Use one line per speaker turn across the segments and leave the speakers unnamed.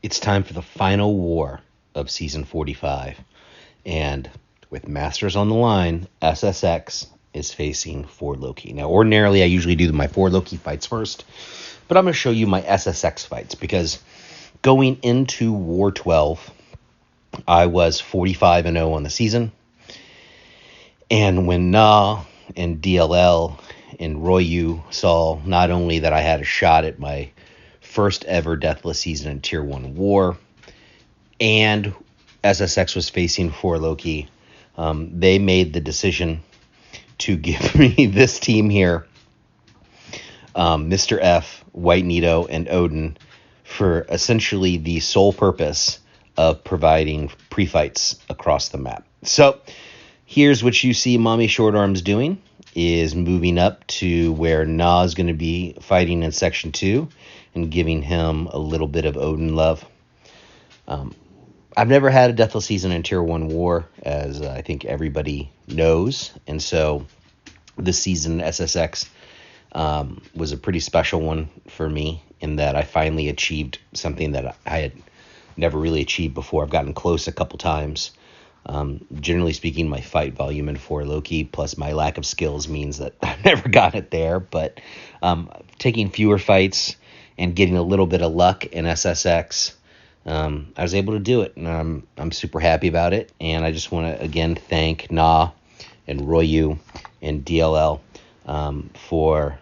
It's time for the final war of Season 45. And with Masters on the line, SSX is facing 4 Loki. Now, ordinarily, I usually do my 4 Loki fights first, but I'm going to show you my SSX fights because going into War 12, I was 45-0 on the season. And when Na and DLL and Royu saw not only that I had a shot at my first ever deathless season in Tier 1 War, and SSX was facing 4 Loki, they made the decision to give me this team here, Mr. F, White Nito, and Odin, for essentially the sole purpose of providing pre-fights across the map. So here's what you see Mommy Short Arms doing, is moving up to where Na is going to be fighting in Section 2 and giving him a little bit of Odin love. I've never had a deathless season in Tier 1 War, as I think everybody knows. And so this season, SSX was a pretty special one for me in that I finally achieved something that I had never really achieved before. I've gotten close a couple times. Generally speaking, my fight volume in 4 Loki plus my lack of skills means that I've never got it there. But taking fewer fights and getting a little bit of luck in SSX, I was able to do it, and I'm super happy about it. And I just want to again thank Na and Royu and DLL for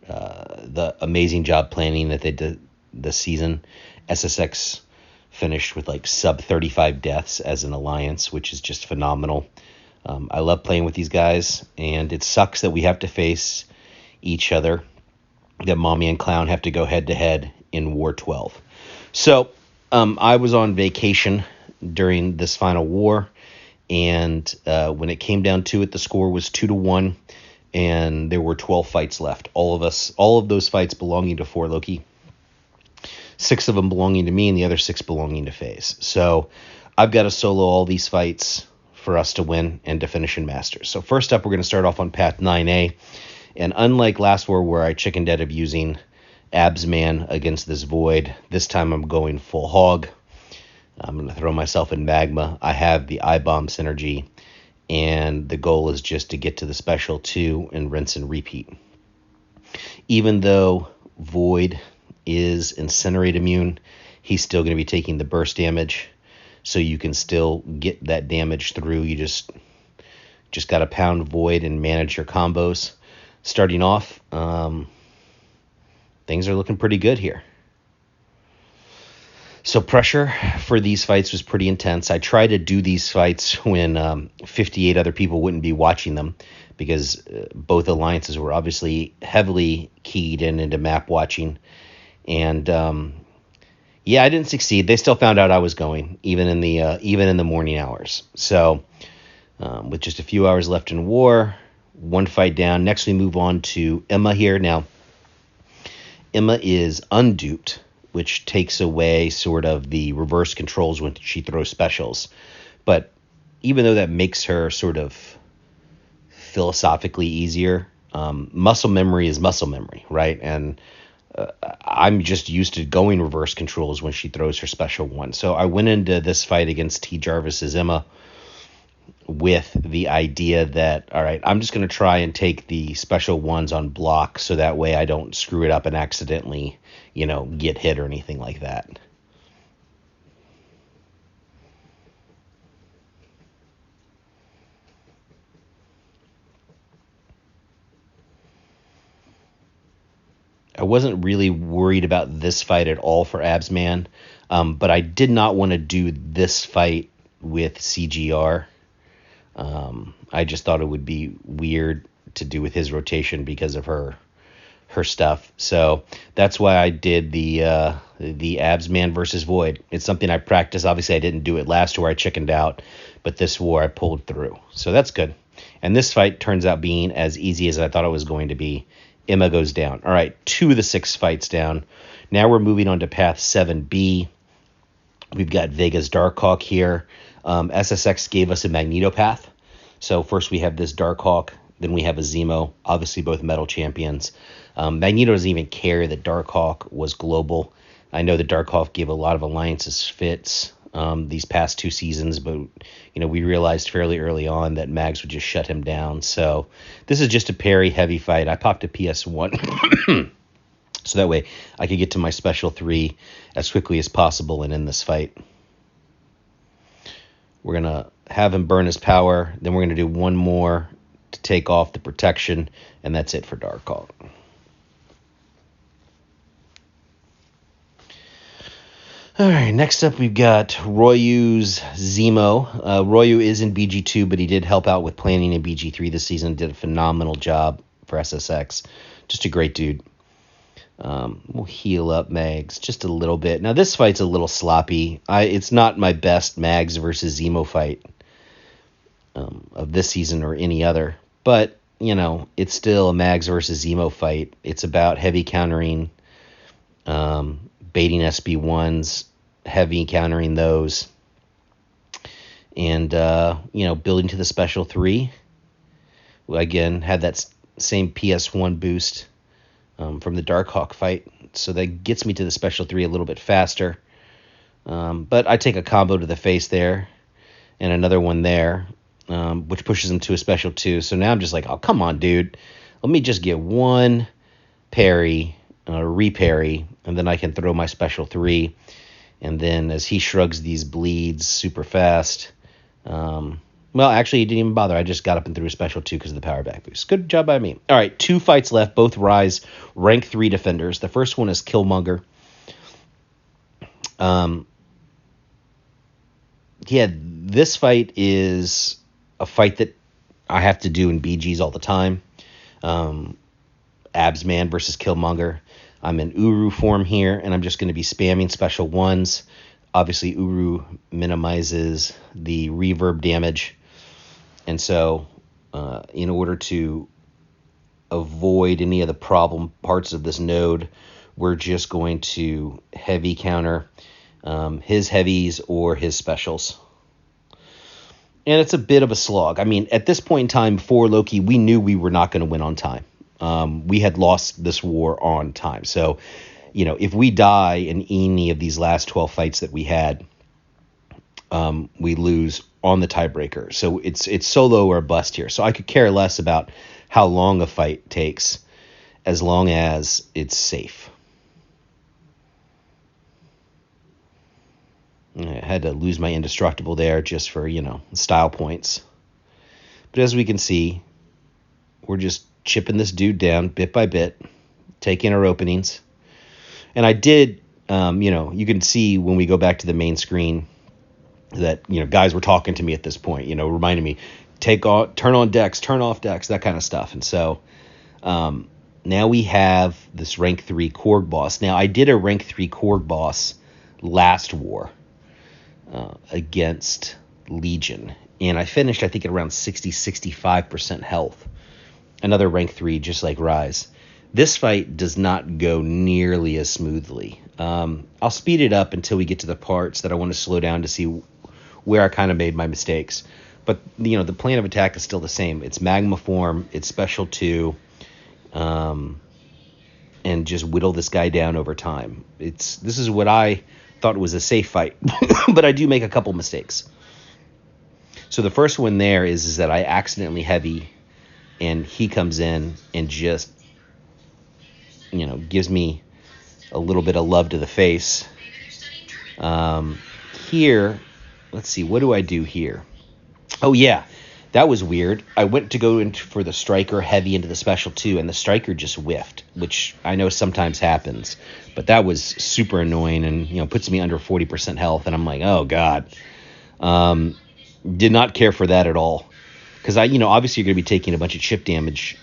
the amazing job planning that they did this season. SSX finished with like sub 35 deaths as an alliance, which is just phenomenal. I love playing with these guys, and it sucks that we have to face each other, that Mommy and Clown have to go head to head in War 12. So I was on vacation during this final war, and when it came down to it, the score was 2-1, and there were 12 fights left. All of those fights belonging to 4 Loki. 6 of them belonging to me and the other 6 belonging to FaZe. So I've got to solo all these fights for us to win and to finish in Masters. So first up, we're going to start off on Path 9A. And unlike last war where I chickened out of using Absman against this Void, this time I'm going full hog. I'm going to throw myself in Magma. I have the I-Bomb synergy, and the goal is just to get to the special 2 and rinse and repeat. Even though Void is Incinerate immune, he's still going to be taking the burst damage, so you can still get that damage through. You just got to pound Void and manage your combos. Starting off, things are looking pretty good here. So pressure for these fights was pretty intense. I tried to do these fights when 58 other people wouldn't be watching them, because both alliances were obviously heavily keyed into map watching. And I didn't succeed. They still found out I was going, even in the morning hours. So with just a few hours left in war, 1 fight down. Next, we move on to Emma here. Now, Emma is unduped, which takes away sort of the reverse controls when she throws specials. But even though that makes her sort of philosophically easier, muscle memory is muscle memory, right? And I'm just used to going reverse controls when she throws her special one. So I went into this fight against T. Jarvis's Emma with the idea that, all right, I'm just going to try and take the special ones on block so that way I don't screw it up and accidentally, get hit or anything like that. I wasn't really worried about this fight at all for Absman, but I did not want to do this fight with CGR. I just thought it would be weird to do with his rotation because of her stuff. So that's why I did the Absman versus Void. It's something I practiced. Obviously, I didn't do it last war. I chickened out, but this war I pulled through. So that's good. And this fight turns out being as easy as I thought it was going to be. Emma goes down. All right, 2 of the 6 fights down. Now we're moving on to Path 7B. We've got Vega's Darkhawk here. SSX gave us a Magneto path. So first we have this Darkhawk, then we have a Zemo, obviously both metal champions. Magneto doesn't even care that Darkhawk was global. I know the Darkhawk gave a lot of alliances fits these past 2 seasons, but we realized fairly early on that Mags would just shut him down. So this is just a parry heavy fight. I popped a PS1 so that way I could get to my special 3 as quickly as possible and end this fight. We're going to have him burn his power. Then we're going to do one more to take off the protection, and that's it for Darkhawk. All right, next up we've got Royu's Zemo. Royu is in BG2, but he did help out with planning in BG3 this season. Did a phenomenal job for SSX. Just a great dude. We'll heal up Mags just a little bit. Now this fight's a little sloppy. It's not my best Mags versus Zemo fight of this season or any other. But, it's still a Mags versus Zemo fight. It's about heavy countering, baiting SB1s, heavy countering those, and, building to the special 3. Again, had that same PS1 boost from the Darkhawk fight, so that gets me to the special 3 a little bit faster. But I take a combo to the face there, and another one there, which pushes him to a special 2. So now I'm just like, oh, come on, dude. Let me just get one parry, reparry, and then I can throw my special 3. And then as he shrugs these bleeds super fast, well, actually, he didn't even bother. I just got up and threw a special 2 because of the power back boost. Good job by me. All right, 2 fights left, both Rise rank 3 defenders. The first one is Killmonger. This fight is a fight that I have to do in BGs all the time. Absman versus Killmonger. I'm in Uru form here, and I'm just going to be spamming special 1s. Obviously, Uru minimizes the reverb damage. And so, in order to avoid any of the problem parts of this node, we're just going to heavy counter his heavies or his specials. And it's a bit of a slog. I mean, at this point in time, before Loki, we knew we were not going to win on time. We had lost this war on time. So, if we die in any of these last 12 fights that we had, we lose on the tiebreaker. So it's solo or bust here. So I could care less about how long a fight takes as long as it's safe. I had to lose my indestructible there just for, style points. But as we can see, we're just chipping this dude down bit by bit, taking our openings. And I did, you can see when we go back to the main screen that, guys were talking to me at this point, reminding me, turn on decks, turn off decks, that kind of stuff. And so now we have this rank 3 Corg boss. Now, I did a rank 3 Corg boss last war against Legion. And I finished, I think, at around 65% health. Another rank 3, just like Rise. This fight does not go nearly as smoothly. I'll speed it up until we get to the parts that I want to slow down to see where I kind of made my mistakes. But, the plan of attack is still the same. It's Magma Form, it's Special 2, and just whittle this guy down over time. This is what I thought was a safe fight, but I do make a couple mistakes. So the first one there is that I accidentally heavy, and he comes in and just, gives me a little bit of love to the face. Here, let's see, what do I do here? Oh, yeah, that was weird. I went to go for the striker heavy into the special 2, and the striker just whiffed, which I know sometimes happens. But that was super annoying and, puts me under 40% health. And I'm like, oh, God. Did not care for that at all. Because, obviously you're going to be taking a bunch of chip damage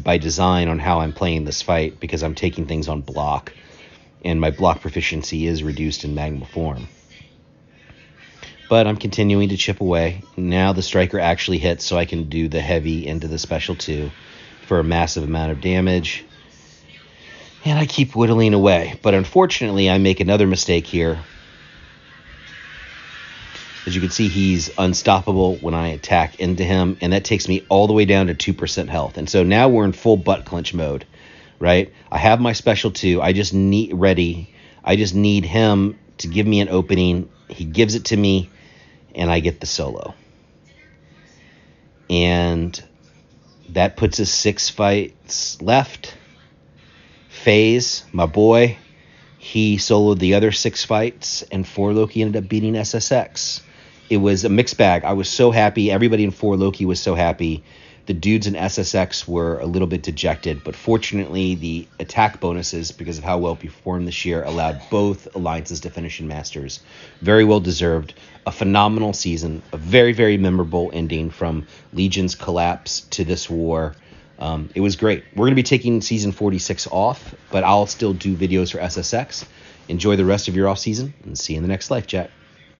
by design on how I'm playing this fight, because I'm taking things on block. And my block proficiency is reduced in Magma Form. But I'm continuing to chip away. Now the striker actually hits, so I can do the heavy into the special 2 for a massive amount of damage. And I keep whittling away. But unfortunately, I make another mistake here. As you can see, he's unstoppable when I attack into him. And that takes me all the way down to 2% health. And so now we're in full butt clench mode, right? I have my special 2. I just need ready. I just need him to give me an opening. He gives it to me, and I get the solo. And that puts us 6 fights left. FaZe, my boy, he soloed the other 6 fights, and 4 Loki ended up beating SSX. It was a mixed bag. I was so happy. Everybody in 4 Loki was so happy. The dudes in SSX were a little bit dejected, but fortunately the attack bonuses, because of how well we performed this year, allowed both alliances to finish in Masters. Very well deserved. A phenomenal season. A very, very memorable ending from Legion's collapse to this war. It was great. We're going to be taking season 46 off, but I'll still do videos for SSX. Enjoy the rest of your off season, and see you in the next life chat.